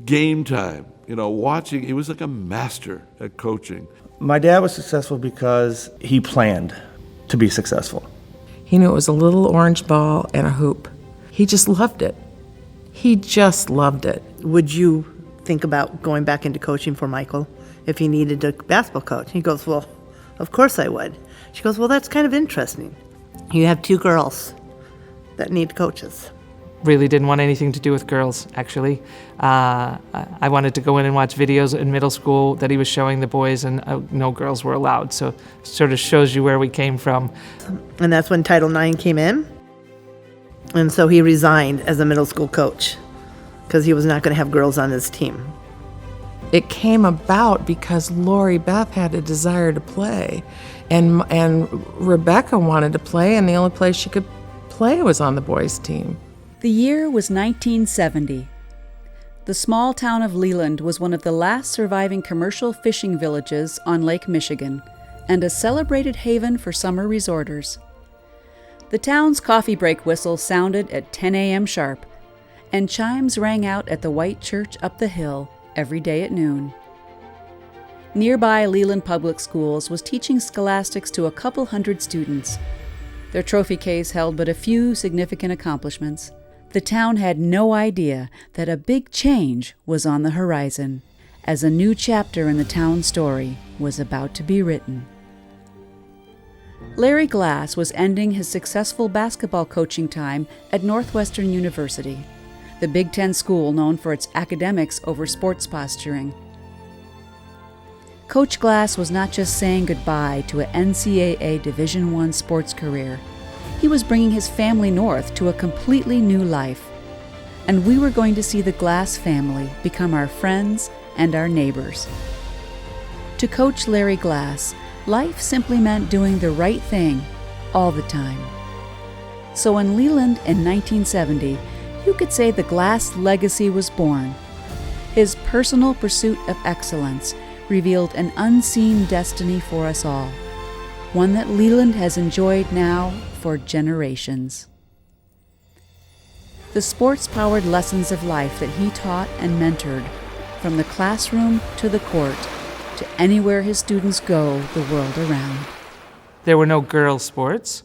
game time, watching. He was like a master at coaching. My dad was successful because he planned to be successful. He knew it was a little orange ball and a hoop. He just loved it. He just loved it. Would you think about going back into coaching for Michael if he needed a basketball coach? He goes, well, of course I would. She goes, well, that's kind of interesting. You have 2 girls that need coaches. Really didn't want anything to do with girls, actually. I wanted to go in and watch videos in middle school that he was showing the boys, and no girls were allowed. So it sort of shows you where we came from. And that's when Title IX came in. And so he resigned as a middle school coach because he was not going to have girls on his team. It came about because Lori Beth had a desire to play, and Rebecca wanted to play, and the only place she could play was on the boys' team. The year was 1970. The small town of Leland was one of the last surviving commercial fishing villages on Lake Michigan and a celebrated haven for summer resorters. The town's coffee break whistle sounded at 10 a.m. sharp, and chimes rang out at the white church up the hill every day at noon. Nearby Leland Public Schools was teaching scholastics to a couple hundred students. Their trophy case held but a few significant accomplishments. The town had no idea that a big change was on the horizon, as a new chapter in the town's story was about to be written. Larry Glass was ending his successful basketball coaching time at Northwestern University, the Big Ten school known for its academics over sports posturing. Coach Glass was not just saying goodbye to an NCAA Division I sports career. He was bringing his family north to a completely new life. And we were going to see the Glass family become our friends and our neighbors. To Coach Larry Glass, life simply meant doing the right thing all the time. So in Leland in 1970, you could say the Glass legacy was born. His personal pursuit of excellence revealed an unseen destiny for us all, one that Leland has enjoyed now for generations. The sports-powered lessons of life that he taught and mentored, from the classroom to the court, to anywhere his students go the world around. There were no girls' sports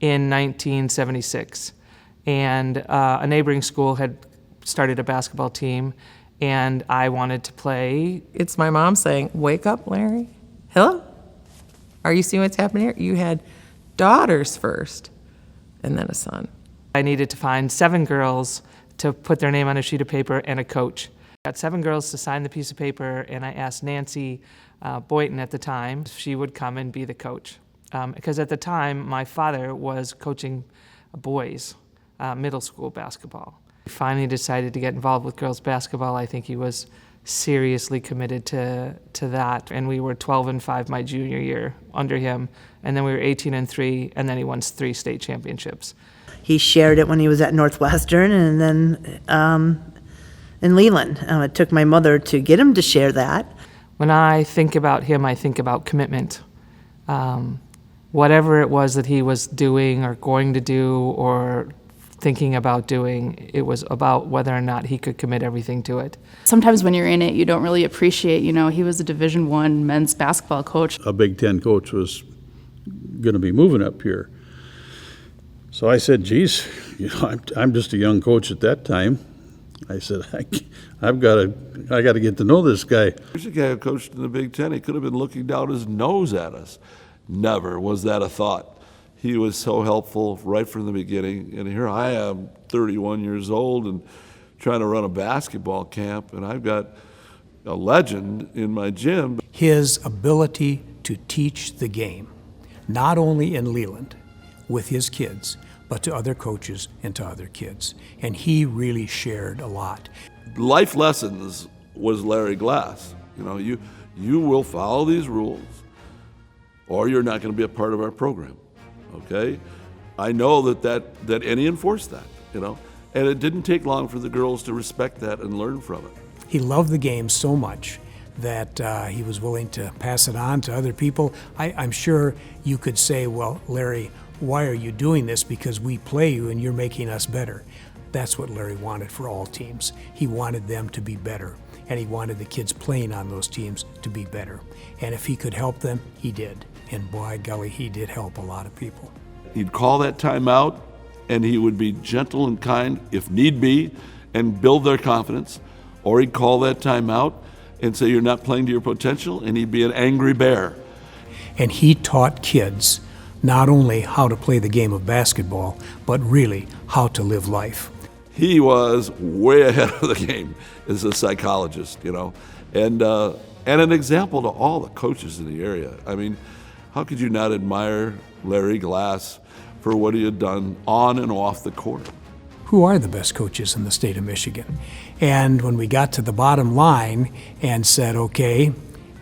in 1976, and a neighboring school had started a basketball team, and I wanted to play. It's my mom saying, wake up, Larry. Hello? Are you seeing what's happening here? You had daughters first, and then a son. I needed to find 7 girls to put their name on a sheet of paper and a coach. I got 7 girls to sign the piece of paper, and I asked Nancy Boynton at the time if she would come and be the coach. Because at the time, my father was coaching boys middle school basketball. He finally decided to get involved with girls basketball. I think he was seriously committed to that. And we were 12-5 my junior year under him. And then we were 18-3, and then he won 3 state championships. He shared it when he was at Northwestern and then in Leland. It took my mother to get him to share that. When I think about him, I think about commitment. Whatever it was that he was doing or going to do or thinking about doing, it was about whether or not he could commit everything to it. Sometimes when you're in it, you don't really appreciate, he was a Division I men's basketball coach. A Big Ten coach was going to be moving up here. So I said, geez, I'm just a young coach at that time. I said, I got to get to know this guy. Here's a guy who coached in the Big Ten. He could have been looking down his nose at us. Never was that a thought. He was so helpful right from the beginning. And here I am, 31 years old, and trying to run a basketball camp, and I've got a legend in my gym. His ability to teach the game, not only in Leland with his kids, but to other coaches and to other kids. And he really shared a lot. Life lessons was Larry Glass. You will follow these rules, or you're not going to be a part of our program. Okay? I know that and he enforced that, and it didn't take long for the girls to respect that and learn from it. He loved the game so much that he was willing to pass it on to other people. I'm sure you could say, well, Larry, why are you doing this? Because we play you and you're making us better. That's what Larry wanted for all teams. He wanted them to be better. and he wanted the kids playing on those teams to be better. And if he could help them, he did. And by golly, he did help a lot of people. He'd call that timeout, and he would be gentle and kind, if need be, and build their confidence. Or he'd call that timeout and say, you're not playing to your potential, and he'd be an angry bear. And he taught kids not only how to play the game of basketball, but really how to live life. He was way ahead of the game as a psychologist, you know, and an example to all the coaches in the area. I mean, how could you not admire Larry Glass for what he had done on and off the court? Who are the best coaches in the state of Michigan? And when we got to the bottom line and said, okay,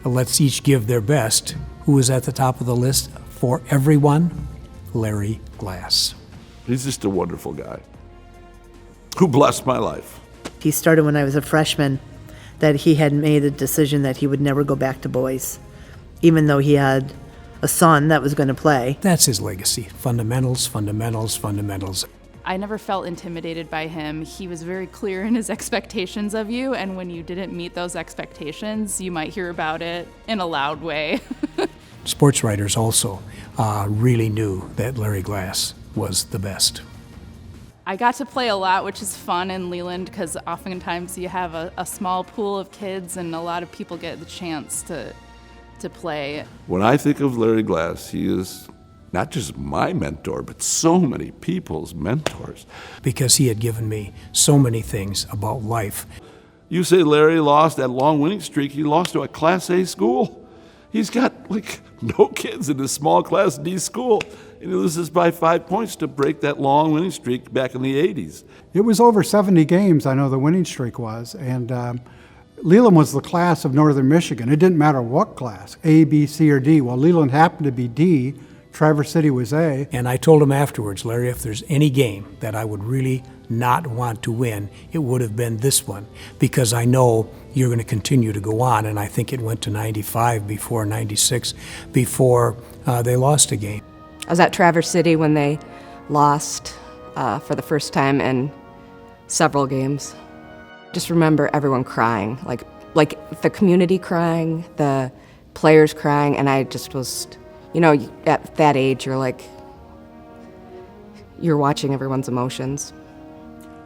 let's each give their best, who was at the top of the list for everyone? Larry Glass. He's just a wonderful guy who blessed my life. He started when I was a freshman, that he had made a decision that he would never go back to boys, even though he had a son that was going to play. That's his legacy. Fundamentals, fundamentals, fundamentals. I never felt intimidated by him. He was very clear in his expectations of you, and when you didn't meet those expectations, you might hear about it in a loud way. Sports writers also really knew that Larry Glass was the best. I got to play a lot, which is fun in Leland, because oftentimes you have a small pool of kids and a lot of people get the chance to play. When I think of Larry Glass, he is not just my mentor, but so many people's mentors. Because he had given me so many things about life. You say Larry lost that long winning streak, he lost to a Class A school. He's got like no kids in this small Class D school, and he loses by 5 points to break that long winning streak back in the 80s. It was over 70 games, I know the winning streak was, and Leland was the class of Northern Michigan. It didn't matter what class, A, B, C, or D. Well, Leland happened to be D, Traverse City was A. And I told him afterwards, Larry, if there's any game that I would really not want to win, it would have been this one, because I know you're going to continue to go on. And I think it went to 95 before 96, before they lost a game. I was at Traverse City when they lost for the first time in several games. Just remember everyone crying, like the community crying, the players crying, and I just was, you know, at that age, you're watching everyone's emotions.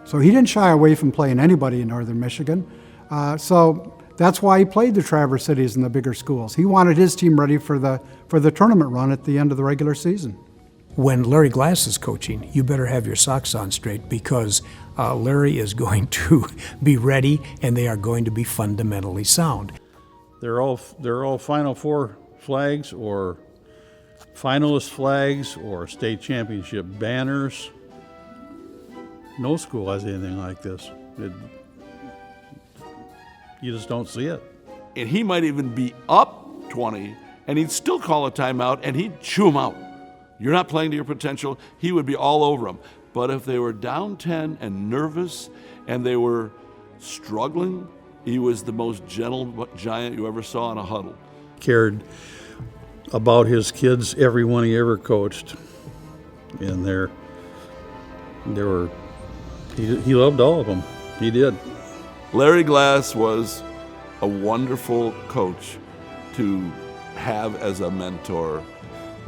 So he didn't shy away from playing anybody in Northern Michigan. So that's why he played the Traverse Cities and the bigger schools. He wanted his team ready for the tournament run at the end of the regular season. When Larry Glass is coaching, you better have your socks on straight, because Larry is going to be ready and they are going to be fundamentally sound. They're all Final Four flags or finalist flags or state championship banners. No school has anything like this. You just don't see it. And he might even be up 20, and he'd still call a timeout, and he'd chew them out. You're not playing to your potential. He would be all over them. But if they were down 10 and nervous and they were struggling, he was the most gentle giant you ever saw in a huddle. Cared about his kids, everyone he ever coached. And he loved all of them. He did. Larry Glass was a wonderful coach to have as a mentor,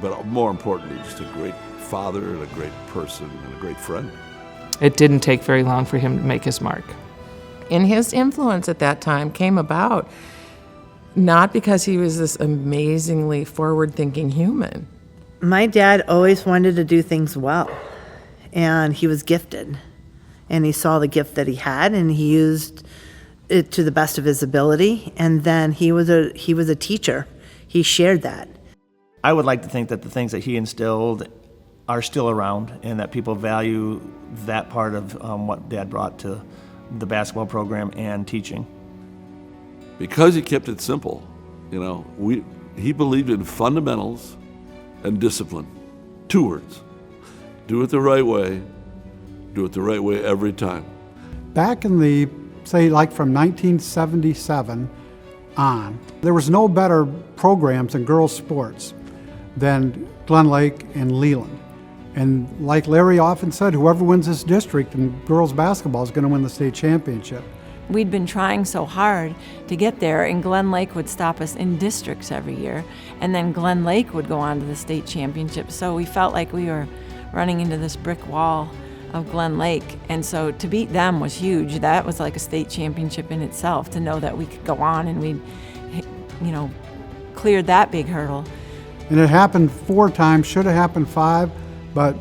but more importantly, just a great father and a great person and a great friend. It didn't take very long for him to make his mark. And his influence at that time came about not because he was this amazingly forward-thinking human. My dad always wanted to do things well, and he was gifted. And he saw the gift that he had, and he used it to the best of his ability. And then he was a teacher. He shared that. I would like to think that the things that he instilled are still around, and that people value that part of what Dad brought to the basketball program and teaching. Because he kept it simple, you know, he believed in fundamentals and discipline. 2 words. Do it the right way. Do it the right way every time. Back in the, say, like from 1977 on, there was no better programs in girls' sports than Glen Lake and Leland. And like Larry often said, whoever wins this district in girls' basketball is going to win the state championship. we'd been trying so hard to get there, and Glen Lake would stop us in districts every year, and then Glen Lake would go on to the state championship. So we felt like we were running into this brick wall of Glen Lake, and so to beat them was huge. That was like a state championship in itself, to know that we could go on and we'd, cleared that big hurdle. And it happened 4 times, should have happened 5, but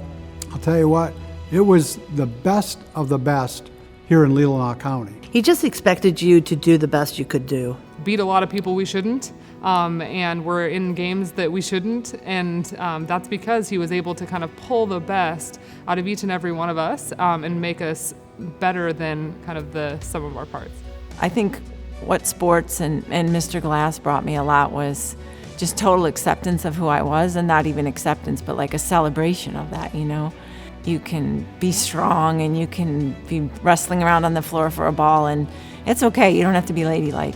I'll tell you what, it was the best of the best here in Leelanau County. He just expected you to do the best you could do. Beat a lot of people we shouldn't, and we're in games that we shouldn't, and that's because he was able to kind of pull the best out of each and every one of us and make us better than kind of the sum of our parts. I think what sports and Mr. Glass brought me a lot was just total acceptance of who I was, and not even acceptance, but like a celebration of that, You can be strong and you can be wrestling around on the floor for a ball, and it's okay. You don't have to be ladylike.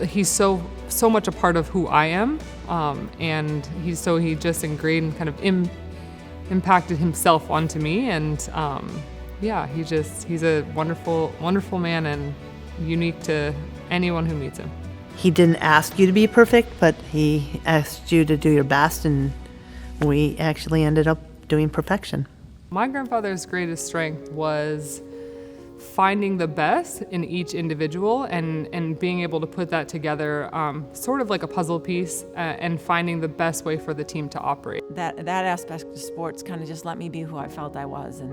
He's so much a part of who I am, and he just ingrained, kind of impacted himself onto me, and he's a wonderful man and unique to anyone who meets him. He didn't ask you to be perfect, but he asked you to do your best, and we actually ended up doing perfection. My grandfather's greatest strength was finding the best in each individual and being able to put that together, sort of like a puzzle piece, and finding the best way for the team to operate. That aspect of sports kind of just let me be who I felt I was. And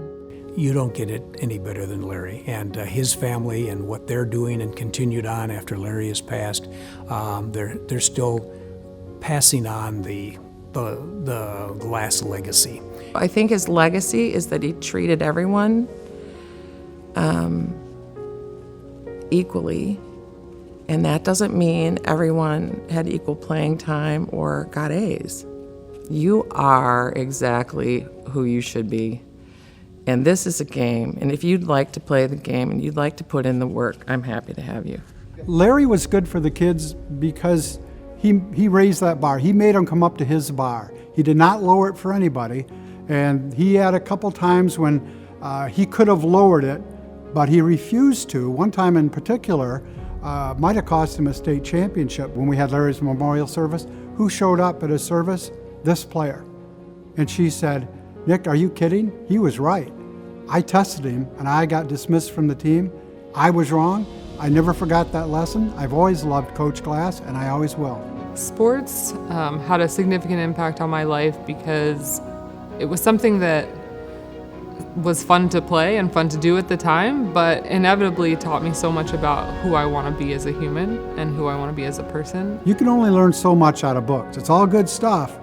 You don't get it any better than Larry, and his family and what they're doing and continued on after Larry has passed. They're still passing on the Glass legacy. I think his legacy is that he treated everyone equally, and that doesn't mean everyone had equal playing time or got A's. You are exactly who you should be, and this is a game, and if you'd like to play the game and you'd like to put in the work, I'm happy to have you. Larry was good for the kids because he raised that bar. He made them come up to his bar. He did not lower it for anybody, and he had a couple times when he could have lowered it, but he refused to. One time in particular, might have cost him a state championship when we had Larry's memorial service. Who showed up at his service? This player. And she said, "Nick, are you kidding? He was right. I tested him and I got dismissed from the team. I was wrong. I never forgot that lesson. I've always loved Coach Glass, and I always will." Sports had a significant impact on my life because it was something that was fun to play and fun to do at the time, but inevitably taught me so much about who I want to be as a human and who I want to be as a person. You can only learn so much out of books. It's all good stuff,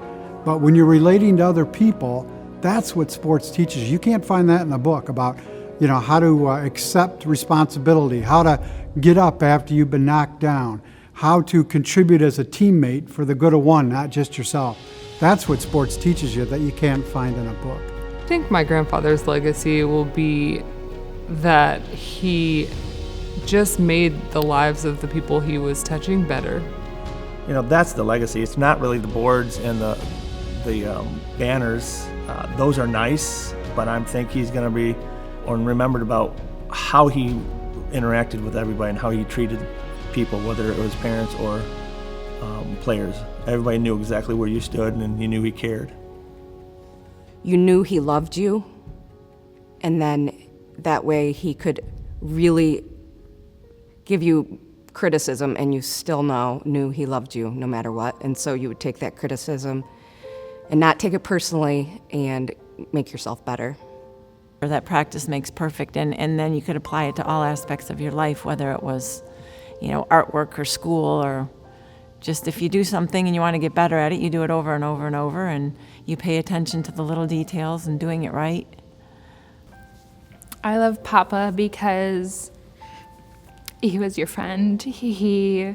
but when you're relating to other people, that's what sports teaches you. You can't find that in a book about, how to accept responsibility, how to get up after you've been knocked down, how to contribute as a teammate for the good of one, not just yourself. That's what sports teaches you that you can't find in a book. I think my grandfather's legacy will be that he just made the lives of the people he was touching better. That's the legacy. It's not really the boards and the banners. Those are nice, but I think he's going to be remembered about how he interacted with everybody and how he treated people, whether it was parents or players. Everybody knew exactly where you stood, and you knew he cared. You knew he loved you, and then that way he could really give you criticism, and you still knew he loved you no matter what. And so you would take that criticism and not take it personally and make yourself better. That practice makes perfect, and then you could apply it to all aspects of your life, whether it was, artwork or school, or just if you do something and you want to get better at it, you do it over and over and over, and you pay attention to the little details and doing it right. I love Papa because he was your friend. He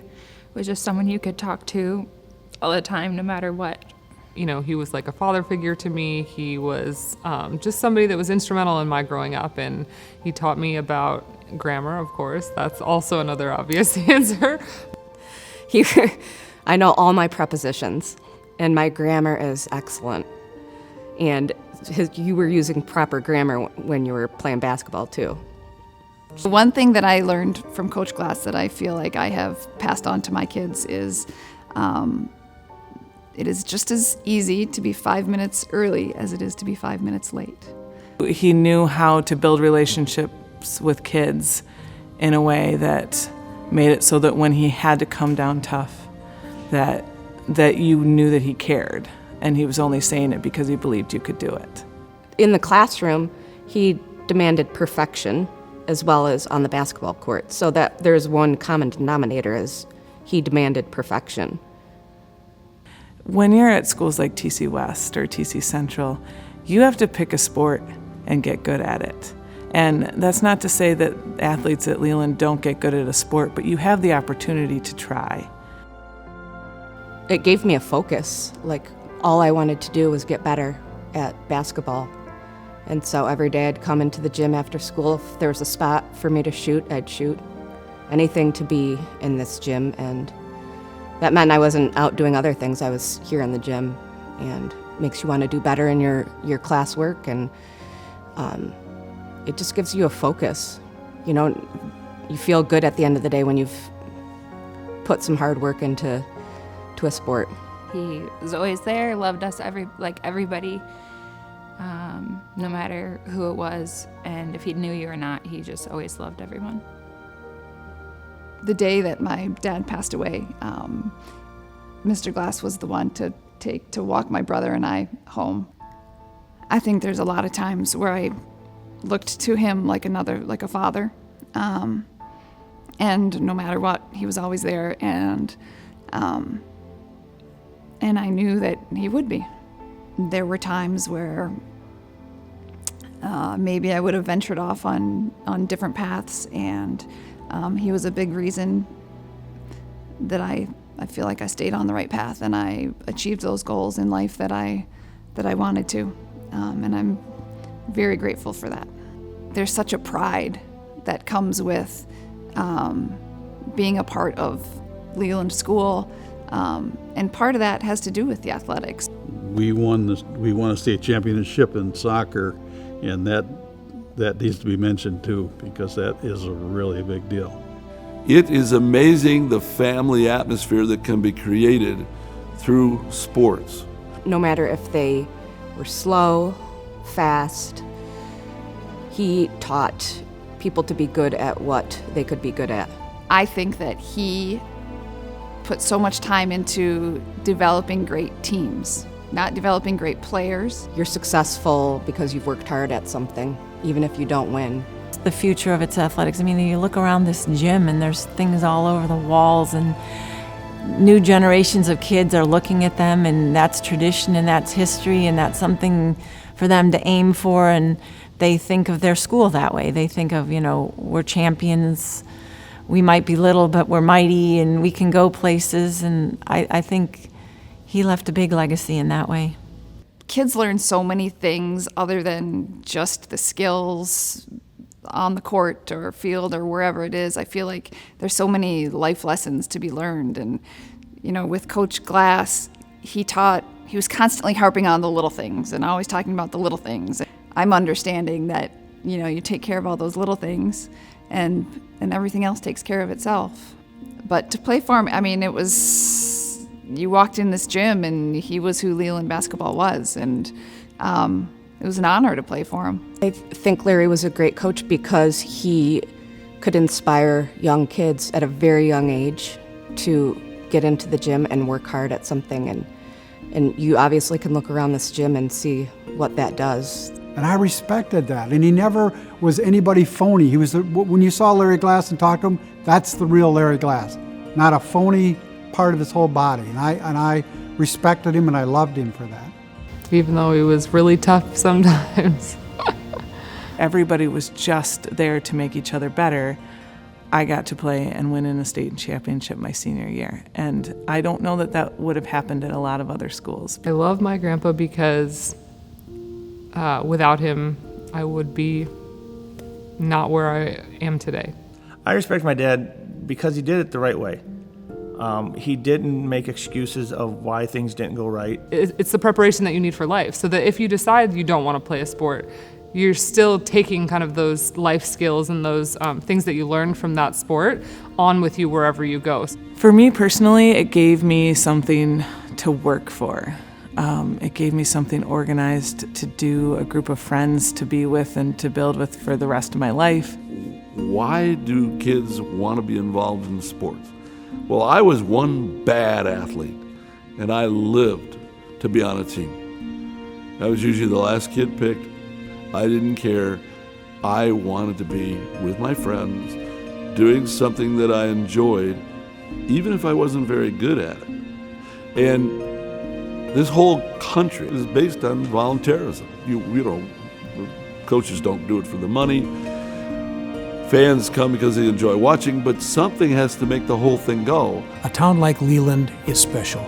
was just someone you could talk to all the time, no matter what. He was like a father figure to me. He was just somebody that was instrumental in my growing up, and he taught me about grammar, of course. That's also another obvious answer. I know all my prepositions, and my grammar is excellent. And you were using proper grammar when you were playing basketball, too. One thing that I learned from Coach Glass that I feel like I have passed on to my kids is it is just as easy to be 5 minutes early as it is to be 5 minutes late. He knew how to build relationships with kids in a way that made it so that when he had to come down tough, that you knew that he cared, and he was only saying it because he believed you could do it. In the classroom, he demanded perfection as well as on the basketball court, so that there's one common denominator is he demanded perfection. When you're at schools like TC West or TC Central, you have to pick a sport and get good at it. And that's not to say that athletes at Leland don't get good at a sport, but you have the opportunity to try. It gave me a focus. Like, all I wanted to do was get better at basketball. And so every day I'd come into the gym after school. If there was a spot for me to shoot, I'd shoot. Anything to be in this gym, and that meant I wasn't out doing other things. I was here in the gym, and makes you want to do better in your classwork, and it just gives you a focus. You know, you feel good at the end of the day when you've put some hard work into a sport. He was always there, loved us, everybody, no matter who it was, and if he knew you or not, he just always loved everyone. The day that my dad passed away, Mr. Glass was the one to walk my brother and I home. I think there's a lot of times where I looked to him like a father, and no matter what, he was always there, and I knew that he would be. There were times where maybe I would have ventured off on different paths, and he was a big reason that I feel like I stayed on the right path and I achieved those goals in life that I wanted to, and I'm very grateful for that. There's such a pride that comes with being a part of Leland School, and part of that has to do with the athletics. We won a state championship in soccer, and that needs to be mentioned too, because that is a really big deal. It is amazing the family atmosphere that can be created through sports. No matter if they were slow, fast, he taught people to be good at what they could be good at. I think that he put so much time into developing great teams, not developing great players. You're successful because you've worked hard at something, even if you don't win. The future of its athletics. I mean, you look around this gym and there's things all over the walls, and new generations of kids are looking at them, and that's tradition and that's history, and that's something for them to aim for, and they think of their school that way. They think of, we're champions, we might be little, but we're mighty, and we can go places, and I think he left a big legacy in that way. Kids learn so many things other than just the skills on the court or field or wherever it is. I feel like there's so many life lessons to be learned, and with Coach Glass, he was constantly harping on the little things and always talking about the little things. I'm understanding that you take care of all those little things, and everything else takes care of itself. But to play for him, I mean, it was, you walked in this gym and he was who Leland basketball was, and it was an honor to play for him. I think Larry was a great coach because he could inspire young kids at a very young age to get into the gym and work hard at something, and you obviously can look around this gym and see what that does. And I respected that, and he never was anybody phony. He was when you saw Larry Glass and talked to him, that's the real Larry Glass, not a phony part of his whole body. And I respected him, and I loved him for that. Even though he was really tough sometimes. Everybody was just there to make each other better. I got to play and win in a state championship my senior year, and I don't know that would have happened at a lot of other schools. I love my grandpa because without him, I would be not where I am today. I respect my dad because he did it the right way. He didn't make excuses of why things didn't go right. It's the preparation that you need for life, so that if you decide you don't want to play a sport, you're still taking kind of those life skills and those things that you learned from that sport on with you wherever you go. For me personally, it gave me something to work for. It gave me something organized to do, a group of friends to be with and to build with for the rest of my life. Why do kids want to be involved in sports? Well, I was one bad athlete, and I lived to be on a team. I was usually the last kid picked. I didn't care. I wanted to be with my friends, doing something that I enjoyed, even if I wasn't very good at it. And this whole country is based on volunteerism. Coaches don't do it for the money. Fans come because they enjoy watching, but something has to make the whole thing go. A town like Leland is special.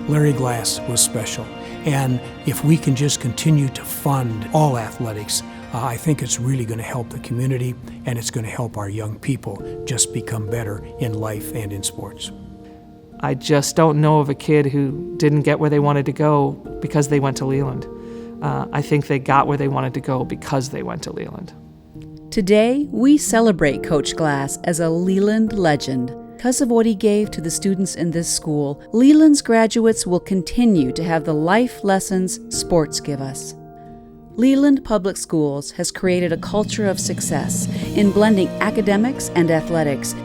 Larry Glass was special. And if we can just continue to fund all athletics, I think it's really going to help the community, and it's going to help our young people just become better in life and in sports. I just don't know of a kid who didn't get where they wanted to go because they went to Leland. I think they got where they wanted to go because they went to Leland. Today, we celebrate Coach Glass as a Leland legend. Because of what he gave to the students in this school, Leland's graduates will continue to have the life lessons sports give us. Leland Public Schools has created a culture of success in blending academics and athletics.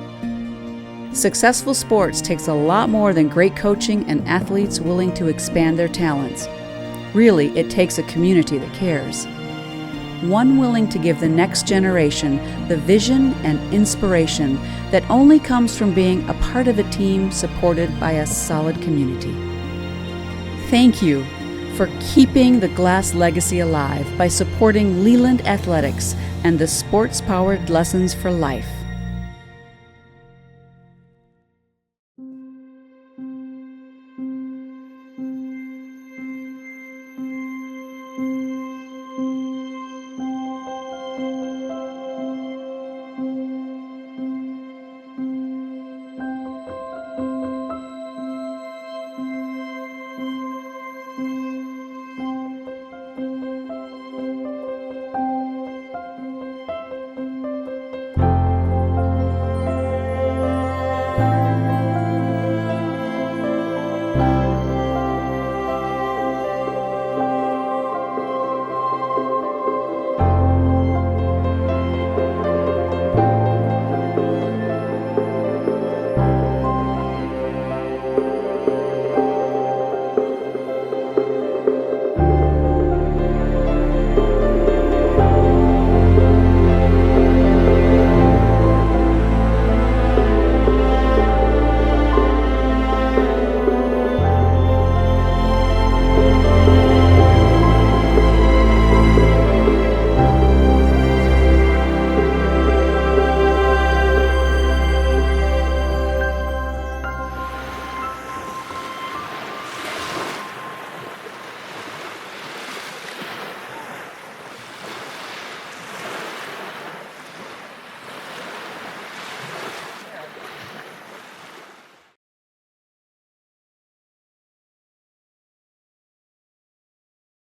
Successful sports takes a lot more than great coaching and athletes willing to expand their talents. Really, it takes a community that cares. One willing to give the next generation the vision and inspiration that only comes from being a part of a team supported by a solid community. Thank you for keeping the Glass legacy alive by supporting Leland Athletics and the sports-powered lessons for life.